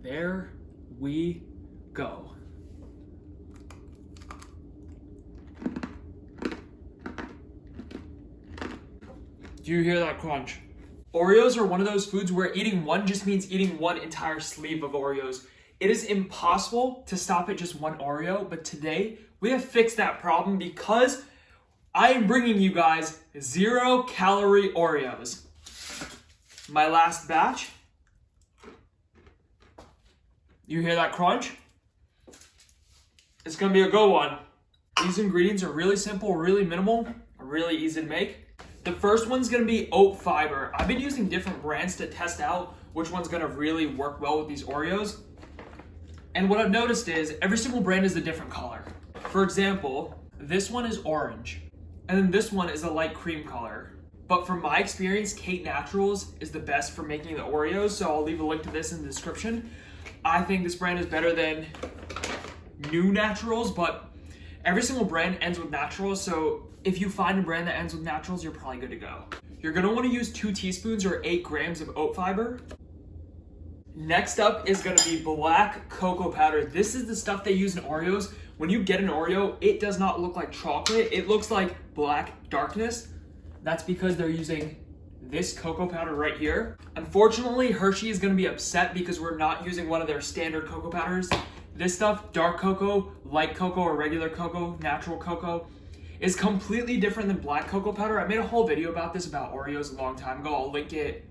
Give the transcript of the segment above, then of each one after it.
There we go. Do you hear that crunch? Oreos are one of those foods where eating one just means eating one entire sleeve of Oreos. It is impossible to stop at just one Oreo, but today we have fixed that problem because I am bringing you guys 0-calorie Oreos. My last batch. You hear that crunch? It's gonna be a good one. These ingredients are really simple, really minimal, really easy to make. The first one's gonna be oat fiber. I've been using different brands to test out which one's gonna really work well with these Oreos. And what I've noticed is every single brand is a different color. For example, this one is orange, and then this one is a light cream color. But from my experience, Kate Naturals is the best for making the Oreos, so I'll leave a link to this in the description. I think this brand is better than New Naturals, but every single brand ends with Naturals, so if you find a brand that ends with Naturals, you're probably good to go. You're gonna wanna use 2 teaspoons or 8 grams of oat fiber. Next up is gonna be black cocoa powder. This is the stuff they use in Oreos. When you get an Oreo, it does not look like chocolate. It looks like black darkness. That's because they're using this cocoa powder right here. Unfortunately, Hershey is gonna be upset because we're not using one of their standard cocoa powders. This stuff, dark cocoa, light cocoa, or regular cocoa, natural cocoa, is completely different than black cocoa powder. I made a whole video about this about Oreos a long time ago. I'll link it.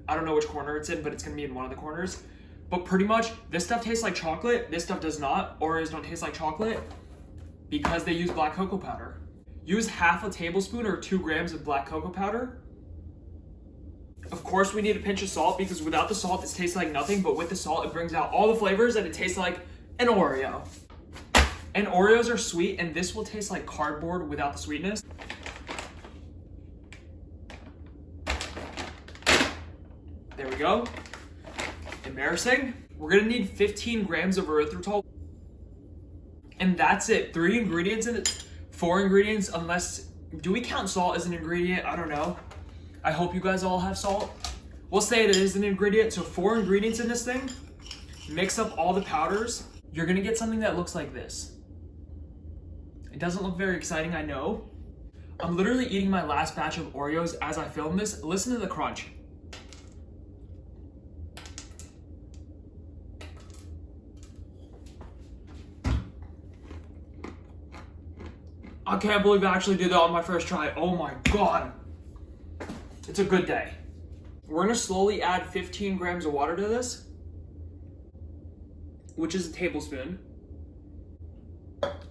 I don't know which corner it's in, but it's gonna be in one of the corners. But pretty much, this stuff tastes like chocolate. This stuff does not. Oreos don't taste like chocolate because they use black cocoa powder. Use half a tablespoon or 2 grams of black cocoa powder. Of course, we need a pinch of salt because without the salt, this tastes like nothing, but with the salt, it brings out all the flavors and it tastes like an Oreo. And Oreos are sweet, and this will taste like cardboard without the sweetness. There we go. Embarrassing. We're gonna need 15 grams of erythritol. And that's it. 3 ingredients in it. 4 ingredients, unless, do we count salt as an ingredient? I don't know. I hope you guys all have salt. We'll say it is an ingredient. So 4 ingredients in this thing. Mix up all the powders. You're gonna get something that looks like this. It doesn't look very exciting, I know. I'm literally eating my last batch of Oreos as I film this. Listen to the crunch. I can't believe I actually did that on my first try. Oh my God. It's a good day. We're gonna slowly add 15 grams of water to this, which is a tablespoon.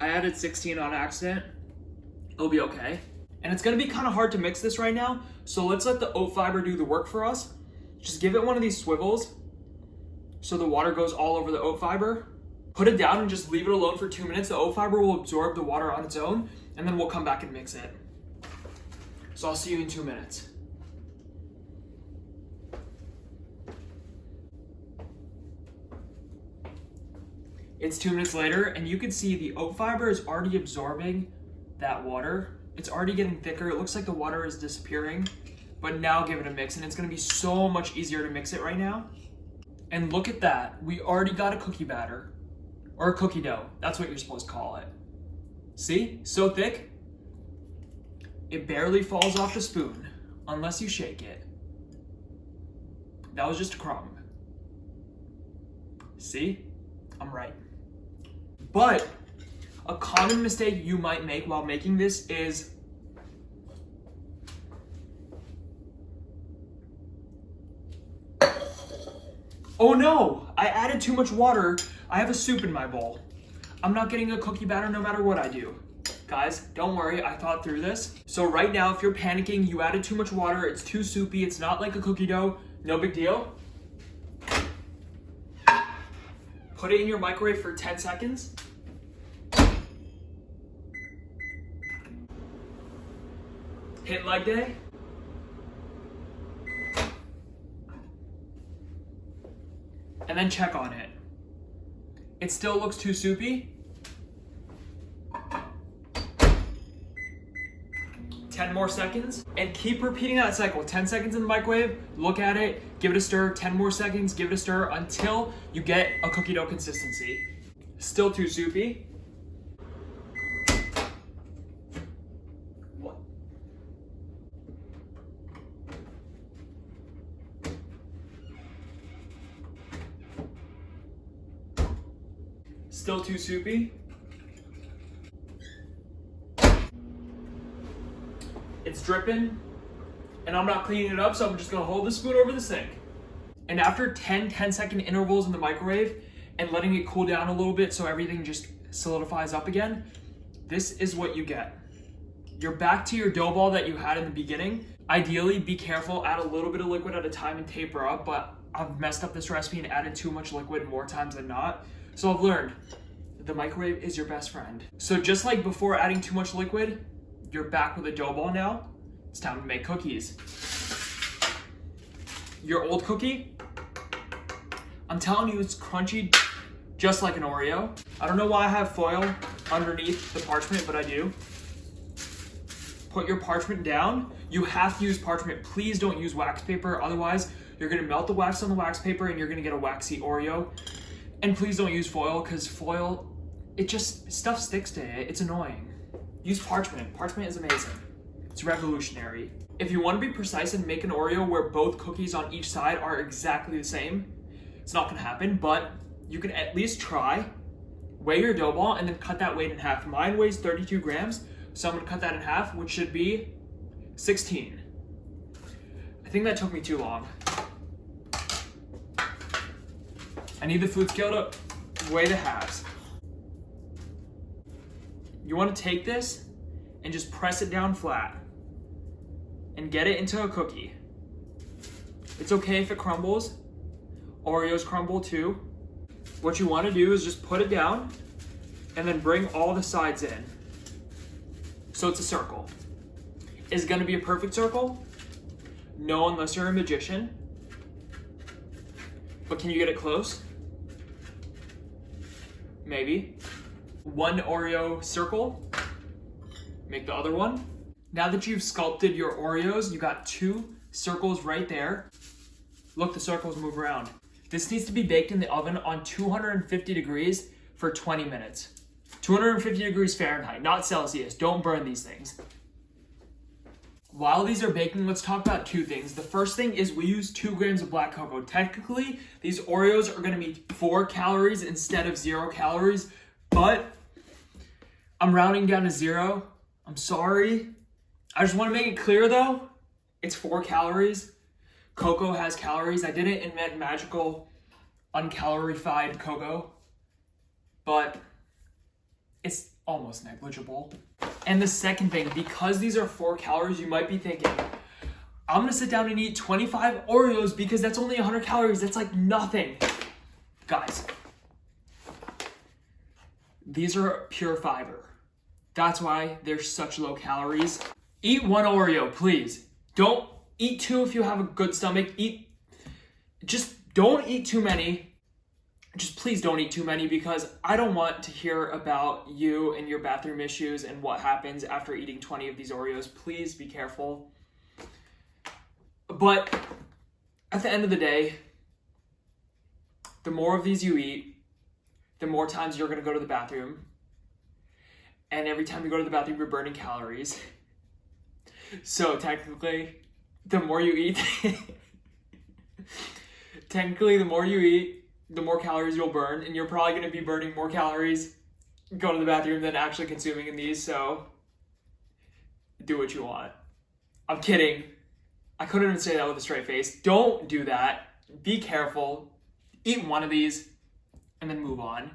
I added 16 on accident. It'll be okay. And it's gonna be kind of hard to mix this right now, so let's let the oat fiber do the work for us. Just give it one of these swivels so the water goes all over the oat fiber. Put it down and just leave it alone for 2 minutes. The oat fiber will absorb the water on its own, and then we'll come back and mix it. So I'll see you in 2 minutes. It's 2 minutes later, and you can see the oat fiber is already absorbing that water. It's already getting thicker. It looks like the water is disappearing, but now give it a mix, and it's gonna be so much easier to mix it right now. And look at that. We already got a cookie batter, or a cookie dough. That's what you're supposed to call it. See? So thick. It barely falls off the spoon, unless you shake it. That was just a crumb. See? I'm right. But a common mistake you might make while making this is oh no, I added too much water. I have a soup in my bowl. I'm not getting a cookie batter no matter what I do. Guys, don't worry, I thought through this. So right now, if you're panicking, you added too much water, it's too soupy, it's not like a cookie dough, no big deal. Put it in your microwave for 10 seconds. Hit leg day. And then check on it. It still looks too soupy. 10 10 more seconds, and keep repeating that cycle. 10 seconds in the microwave, look at it, give it a stir, 10 more seconds, give it a stir until you get a cookie dough consistency. Still too soupy. Still too soupy. It's dripping, and I'm not cleaning it up, so I'm just gonna hold the spoon over the sink. And after 10-second intervals in the microwave and letting it cool down a little bit so everything just solidifies up again, this is what you get. You're back to your dough ball that you had in the beginning. Ideally, be careful, add a little bit of liquid at a time and taper up, but I've messed up this recipe and added too much liquid more times than not. So I've learned, the microwave is your best friend. So just like before adding too much liquid, you're back with a dough ball now. It's time to make cookies. Your old cookie, I'm telling you, it's crunchy just like an Oreo. I don't know why I have foil underneath the parchment, but I do. Put your parchment down. You have to use parchment. Please don't use wax paper, otherwise you're gonna melt the wax on the wax paper and you're gonna get a waxy Oreo. And please don't use foil, because foil, stuff sticks to it. It's annoying. Use parchment. Parchment is amazing. It's revolutionary. If you want to be precise and make an Oreo where both cookies on each side are exactly the same, it's not gonna happen, but you can at least try. Weigh your dough ball and then cut that weight in half. Mine weighs 32 grams, so I'm gonna cut that in half, which should be 16. I think that took me too long. I need the food scale to weigh the halves. You want to take this and just press it down flat and get it into a cookie. It's okay if it crumbles. Oreos crumble too. What you want to do is just put it down and then bring all the sides in. So it's a circle. Is it going to be a perfect circle? No, unless you're a magician. But can you get it close? Maybe. One Oreo circle, make the other one. Now that you've sculpted your Oreos, you got 2 circles right there. Look, the circles move around. This needs to be baked in the oven on 250 degrees for 20 minutes. 250 degrees Fahrenheit, not Celsius. Don't burn these things. While these are baking, let's talk about 2 things. The first thing is we use 2 grams of black cocoa. Technically, these Oreos are gonna be 4 calories instead of 0 calories, but I'm rounding down to 0. I'm sorry. I just wanna make it clear though, it's 4 calories. Cocoa has calories. I didn't invent magical, uncalorified cocoa, but it's almost negligible. And the second thing, because these are 4 calories, you might be thinking, I'm gonna sit down and eat 25 Oreos because that's only 100 calories. That's like nothing. Guys, these are pure fiber. That's why they're such low calories. Eat 1 Oreo, please. Don't eat 2 if you have a good stomach. Just don't eat too many. Just please don't eat too many, because I don't want to hear about you and your bathroom issues and what happens after eating 20 of these Oreos. Please be careful. But at the end of the day, the more of these you eat, the more times you're gonna go to the bathroom. And every time you go to the bathroom, you're burning calories. So technically, the more you eat, the more calories you'll burn, and you're probably gonna be burning more calories going to the bathroom than actually consuming in these, so do what you want. I'm kidding. I couldn't even say that with a straight face. Don't do that. Be careful. Eat 1 of these and then move on.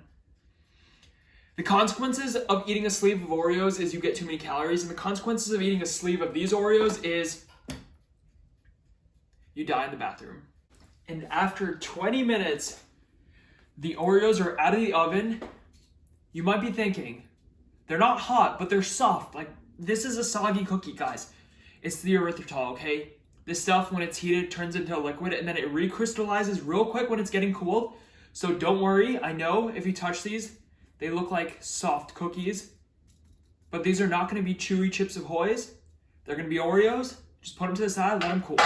The consequences of eating a sleeve of Oreos is you get too many calories, and the consequences of eating a sleeve of these Oreos is you die in the bathroom. And after 20 minutes, the Oreos are out of the oven. You might be thinking, they're not hot, but they're soft. Like, this is a soggy cookie, guys. It's the erythritol, okay? This stuff, when it's heated, turns into a liquid, and then it recrystallizes real quick when it's getting cooled. So don't worry. I know if you touch these, they look like soft cookies, but these are not gonna be chewy Chips Ahoy's. They're gonna be Oreos. Just put them to the side, let them cool.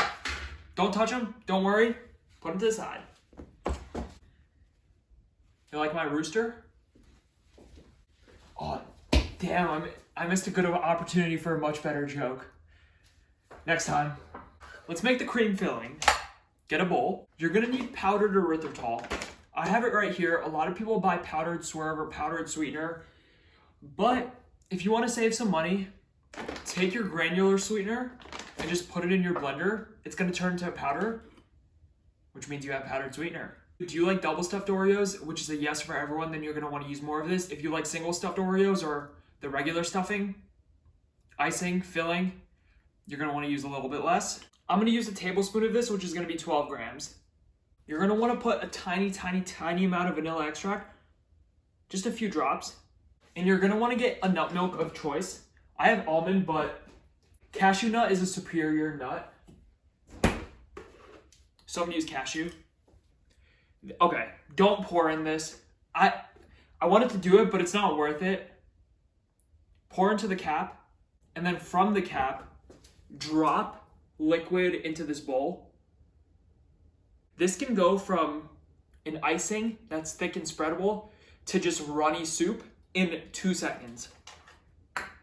Don't touch them, don't worry. Put them to the side. You like my rooster? Oh, damn, I missed a good opportunity for a much better joke. Next time. Let's make the cream filling. Get a bowl. You're gonna need powdered erythritol. I have it right here. A lot of people buy powdered swerve or powdered sweetener. But if you wanna save some money, take your granular sweetener and just put it in your blender. It's gonna turn into a powder, which means you have powdered sweetener. Do you like double stuffed Oreos, which is a yes for everyone, then you're gonna wanna use more of this. If you like single stuffed Oreos or the regular stuffing, icing, filling, you're gonna wanna use a little bit less. I'm gonna use a tablespoon of this, which is gonna be 12 grams. You're gonna wanna put a tiny, tiny, tiny amount of vanilla extract, just a few drops. And you're gonna wanna get a nut milk of choice. I have almond, but cashew nut is a superior nut. So I'm gonna use cashew. Okay, don't pour in this. I wanted to do it, but it's not worth it. Pour into the cap, and then from the cap, drop liquid into this bowl. This can go from an icing that's thick and spreadable to just runny soup in 2 seconds.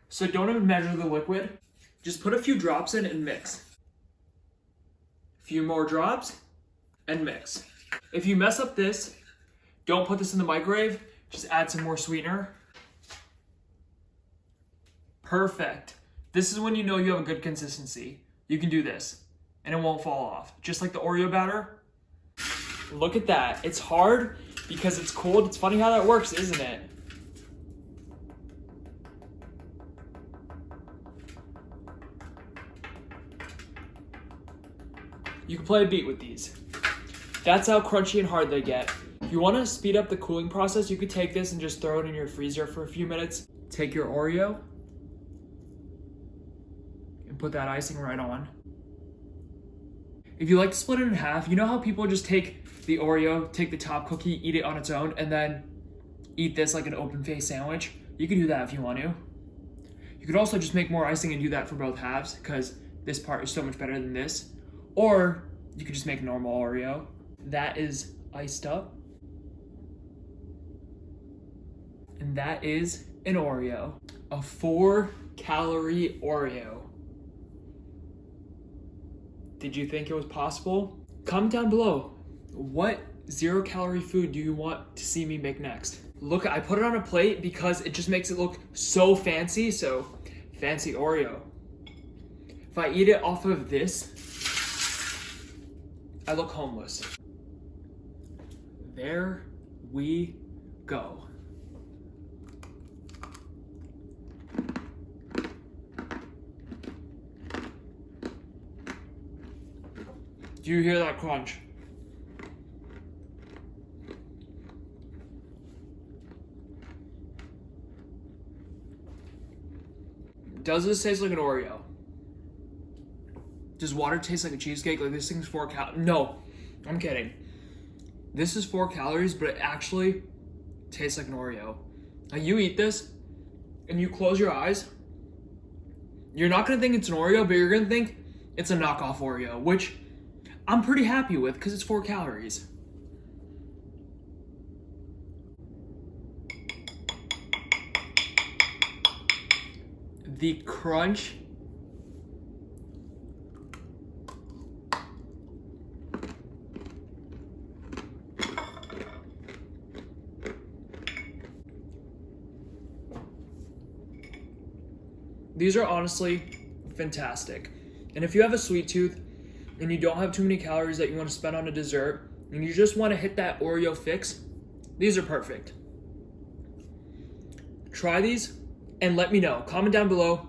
So don't even measure the liquid. Just put a few drops in and mix. A few more drops and mix. If you mess up this, don't put this in the microwave. Just add some more sweetener. Perfect. This is when you know you have a good consistency. You can do this and it won't fall off. Just like the Oreo batter. Look at that. It's hard because it's cold. It's funny how that works, isn't it? You can play a beat with these. That's how crunchy and hard they get. If you want to speed up the cooling process, you could take this and just throw it in your freezer for a few minutes. Take your Oreo and put that icing right on. If you like to split it in half, you know how people just take the Oreo, take the top cookie, eat it on its own, and then eat this like an open-faced sandwich? You can do that if you want to. You could also just make more icing and do that for both halves, because this part is so much better than this. Or you could just make a normal Oreo. That is iced up. And that is an Oreo. A 4-calorie Oreo. Did you think it was possible? Comment down below. What 0-calorie food do you want to see me make next? Look, I put it on a plate because it just makes it look so fancy. So, fancy Oreo. If I eat it off of this, I look homeless. There we go. Do you hear that crunch? Does this taste like an Oreo? Does water taste like a cheesecake? Like this thing's 4 calories? No, I'm kidding. This is 4 calories, but it actually tastes like an Oreo. Now you eat this and you close your eyes. You're not gonna think it's an Oreo, but you're gonna think it's a knockoff Oreo, which I'm pretty happy with because it's 4 calories. The crunch . These are honestly fantastic. And if you have a sweet tooth and you don't have too many calories that you want to spend on a dessert and you just want to hit that Oreo fix, these are perfect. Try these and let me know. Comment down below.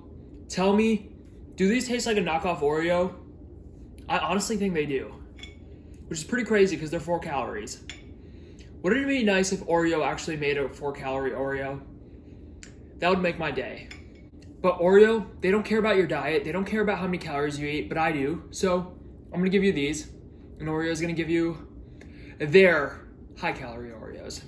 Tell me, do these taste like a knockoff Oreo? I honestly think they do, which is pretty crazy because they're 4 calories. Wouldn't it be nice if Oreo actually made a 4-calorie Oreo? That would make my day. But Oreo, they don't care about your diet. They don't care about how many calories you eat, but I do. So I'm gonna give you these. And Oreo is gonna give you their high-calorie Oreos.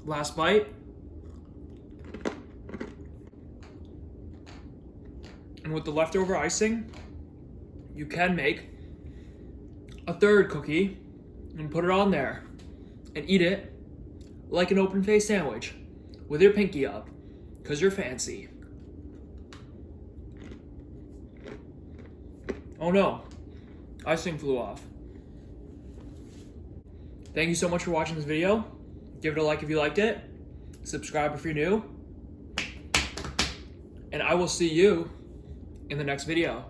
Last bite. And with the leftover icing, you can make a third cookie and put it on there and eat it like an open face sandwich with your pinky up because you're fancy. Oh no, icing flew off. Thank you so much for watching this video. Give it a like if you liked it. Subscribe if you're new. And I will see you in the next video.